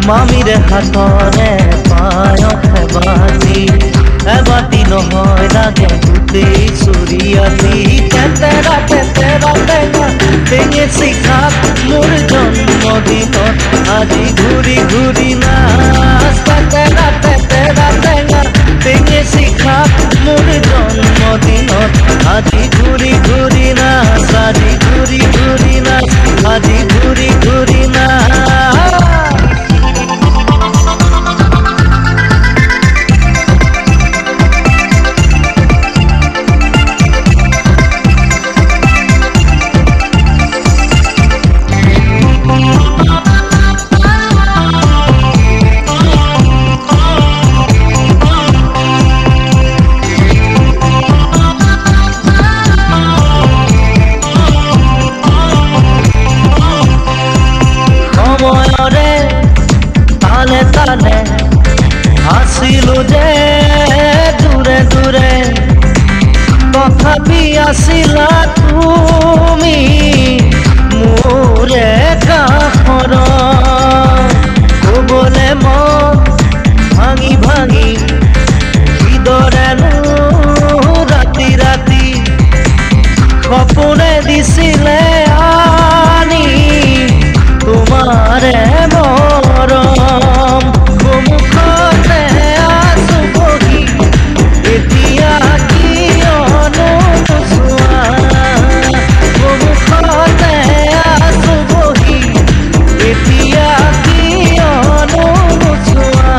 মামীৰে হাতৰে পায়স এবাতি নহয় লাগে গোটেই চুৰিয়াতি তেতেৰা টেঙা টেঙেচি খাত মোৰ জন্মদিনত আজি ঘূৰি ঘূৰি নাচ তেতেৰা টেঙা টেঙেচি খাত মোৰ জন্মদিনত আজি ঘূৰি ঘূৰি নাচ আজি ঘূৰি ঘূৰি নাচ আজি ঘূৰি ঘূৰি নাচ সময়ৰে তালে তালে আছিলো যে দূৰে দূৰে তথাপি আছিলা তুমি মোৰে কাষৰ ক'বলে মন ভাঙি ভাঙি কিদৰেনো ৰাতি ৰাতি সপোনে দিছিলে আনি তোমাৰে মৰম মুখতে আছো বহি এতিয়া কিয়নো নোচোৱা মুখতে আছো বহি এতিয়া কিয়নো নোচোৱা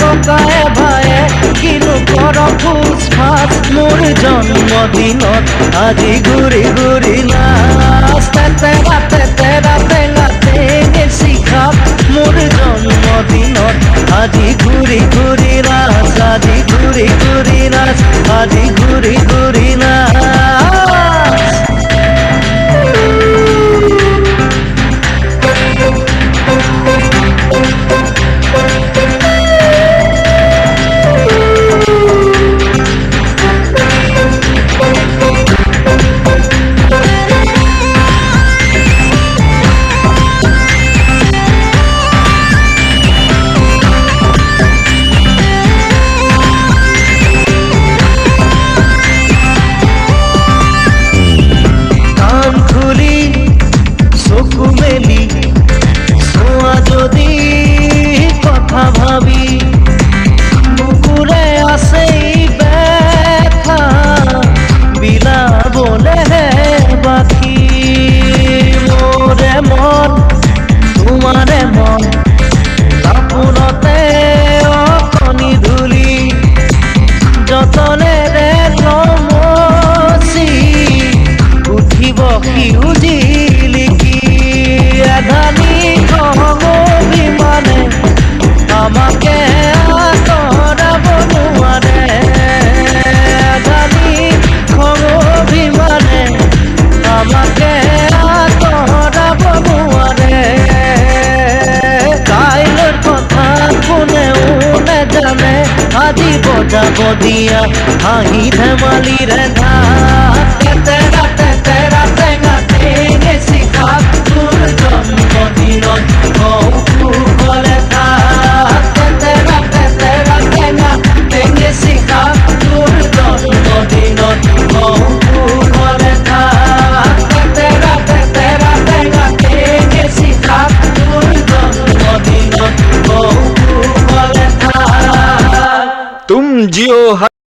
ককায়ে ভায়ে কিনো কৰ খোজ ফাজ মোৰ জন্মদিনত আজি ঘূৰি ঘূৰি নাচ তেতেৰা টেঙা টেঙেচি খাত মোৰ জন্মদিনত আজি ঘূৰি ঘূৰি নাচ আজি ঘূৰি ঘূৰি নাচ আজি ঘূৰি ঘূৰি নাচ চকু মেলি চোৱা যদি কথা ভাবি বুকুৰে আছে ব্যথা বিলাবলেহে বাকী মোৰে মন তোমাৰে মন সপোনতে অকণি ধূলি যতনেৰে নমচি উঠিব সিউজি এধানি অভিমানে আমাকে আঁতৰাব নোৱাৰে এধানি অভিমানে আমাকে আঁতৰাব নোৱাৰে কাইলৈৰ কথা কোনেও নেজানে আজি বজাব দিয়া হাঁহি ধেমালিৰে ঢাক